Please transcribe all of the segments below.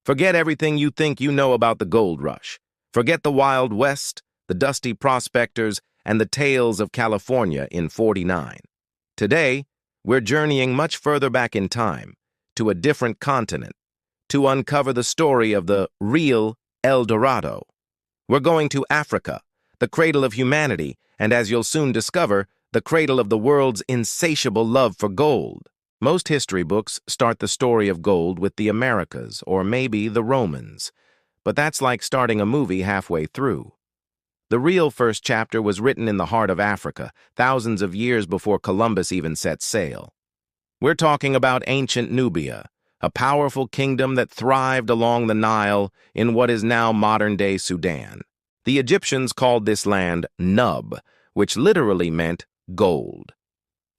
Forget everything you think you know about the gold rush. Forget the Wild West, the dusty prospectors, and the tales of California in '49. Today, we're journeying much further back in time, to a different continent, to uncover the story of the real El Dorado. We're going to Africa, the cradle of humanity, and as you'll soon discover, the cradle of the world's insatiable love for gold. Most history books start the story of gold with the Americas, or maybe the Romans. But that's like starting a movie halfway through. The real first chapter was written in the heart of Africa, thousands of years before Columbus even set sail. We're talking about ancient Nubia, a powerful kingdom that thrived along the Nile in what is now modern-day Sudan. The Egyptians called this land Nub, which literally meant gold.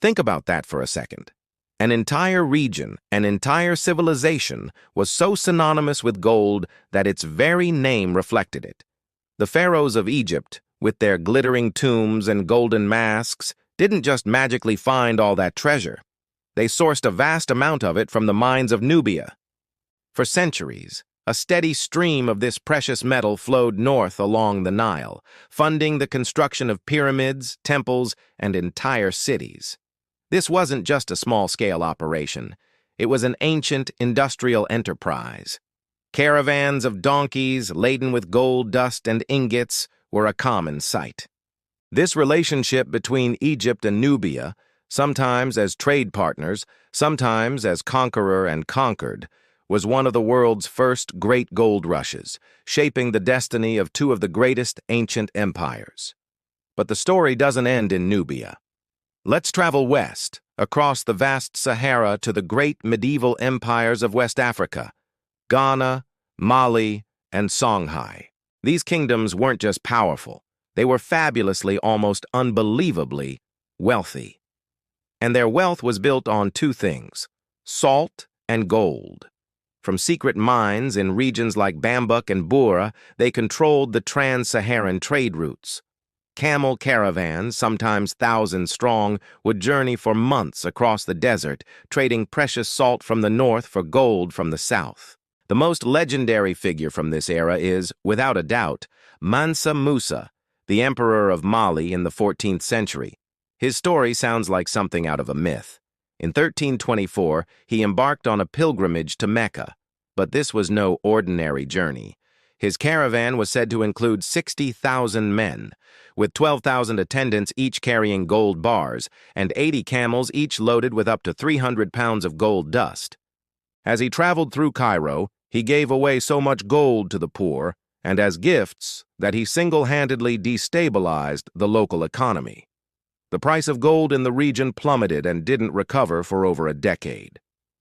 Think about that for a second. An entire region, an entire civilization, was so synonymous with gold that its very name reflected it. The pharaohs of Egypt, with their glittering tombs and golden masks, didn't just magically find all that treasure. They sourced a vast amount of it from the mines of Nubia. For centuries, a steady stream of this precious metal flowed north along the Nile, funding the construction of pyramids, temples, and entire cities. This wasn't just a small-scale operation. It was an ancient industrial enterprise. Caravans of donkeys laden with gold dust and ingots were a common sight. This relationship between Egypt and Nubia, sometimes as trade partners, sometimes as conqueror and conquered, was one of the world's first great gold rushes, shaping the destiny of two of the greatest ancient empires. But the story doesn't end in Nubia. Let's travel west, across the vast Sahara to the great medieval empires of West Africa, Ghana, Mali, and Songhai. These kingdoms weren't just powerful, they were fabulously, almost unbelievably, wealthy. And their wealth was built on two things: salt and gold. From secret mines in regions like Bambuk and Bura, they controlled the trans-Saharan trade routes. Camel caravans, sometimes thousands strong, would journey for months across the desert, trading precious salt from the north for gold from the south. The most legendary figure from this era is, without a doubt, Mansa Musa, the emperor of Mali in the 14th century. His story sounds like something out of a myth. In 1324, he embarked on a pilgrimage to Mecca, but this was no ordinary journey. His caravan was said to include 60,000 men, with 12,000 attendants each carrying gold bars, and 80 camels each loaded with up to 300 pounds of gold dust. As he traveled through Cairo, he gave away so much gold to the poor, and as gifts, that he single-handedly destabilized the local economy. The price of gold in the region plummeted and didn't recover for over a decade.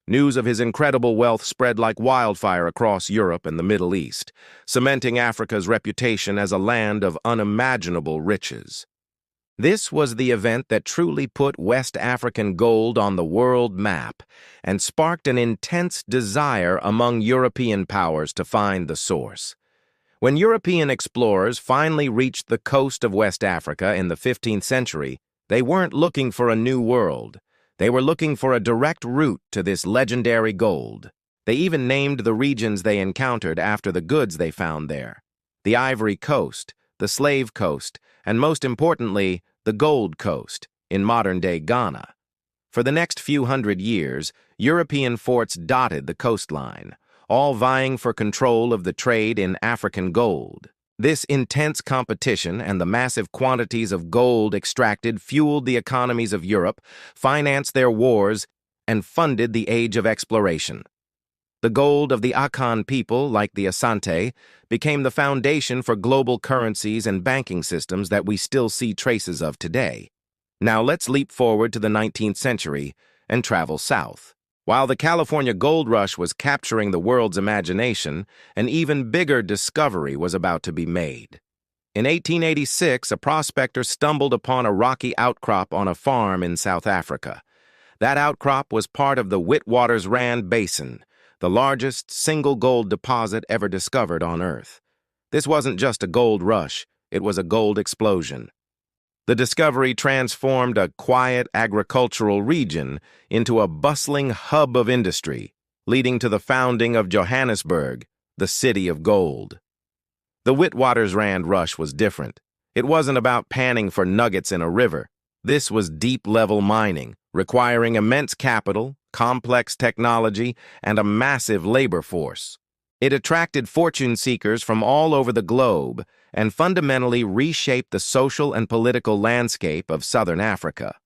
News of his incredible wealth spread like wildfire across Europe and the Middle East, cementing Africa's reputation as a land of unimaginable riches. This was the event that truly put West African gold on the world map and sparked an intense desire among European powers to find the source. When European explorers finally reached the coast of West Africa in the 15th century, they weren't looking for a new world. They were looking for a direct route to this legendary gold. They even named the regions they encountered after the goods they found there: the Ivory Coast, the Slave Coast, and most importantly, the Gold Coast, in modern-day Ghana. For the next few hundred years, European forts dotted the coastline, all vying for control of the trade in African gold. This intense competition and the massive quantities of gold extracted fueled the economies of Europe, financed their wars, and funded the age of exploration. The gold of the Akan people, like the Asante, became the foundation for global currencies and banking systems that we still see traces of today. Now let's leap forward to the 19th century and travel south. While the California gold rush was capturing the world's imagination, an even bigger discovery was about to be made. In 1886, a prospector stumbled upon a rocky outcrop on a farm in South Africa. That outcrop was part of the Witwatersrand Basin, the largest single gold deposit ever discovered on Earth. This wasn't just a gold rush, it was a gold explosion. The discovery transformed a quiet agricultural region into a bustling hub of industry, leading to the founding of Johannesburg, the city of gold. The Witwatersrand rush was different. It wasn't about panning for nuggets in a river. This was deep-level mining, requiring immense capital, complex technology, and a massive labor force. It attracted fortune seekers from all over the globe and fundamentally reshaped the social and political landscape of southern Africa.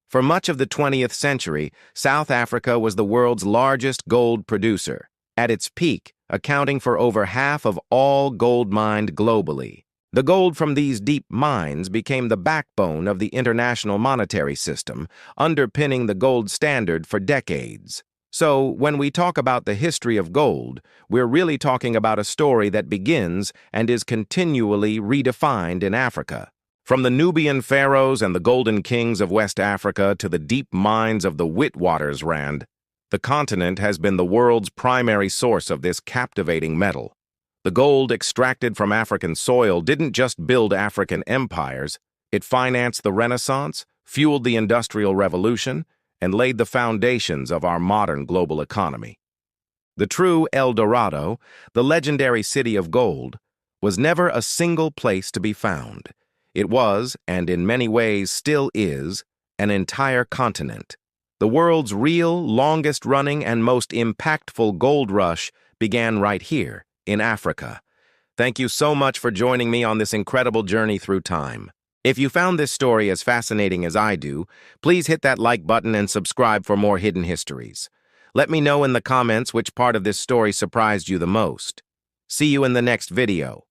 For much of the 20th century, South Africa was the world's largest gold producer, at its peak accounting for over half of all gold mined globally. The gold from these deep mines became the backbone of the international monetary system, underpinning the gold standard for decades. So, when we talk about the history of gold, we're really talking about a story that begins and is continually redefined in Africa. From the Nubian pharaohs and the golden kings of West Africa to the deep mines of the Witwatersrand, the continent has been the world's primary source of this captivating metal. The gold extracted from African soil didn't just build African empires, it financed the Renaissance, fueled the Industrial Revolution, and laid the foundations of our modern global economy. The true El Dorado, the legendary city of gold, was never a single place to be found. It was, and in many ways still is, an entire continent. The world's real, longest-running, and most impactful gold rush began right here, in Africa. Thank you so much for joining me on this incredible journey through time. If you found this story as fascinating as I do, please hit that like button and subscribe for more hidden histories. Let me know in the comments which part of this story surprised you the most. See you in the next video.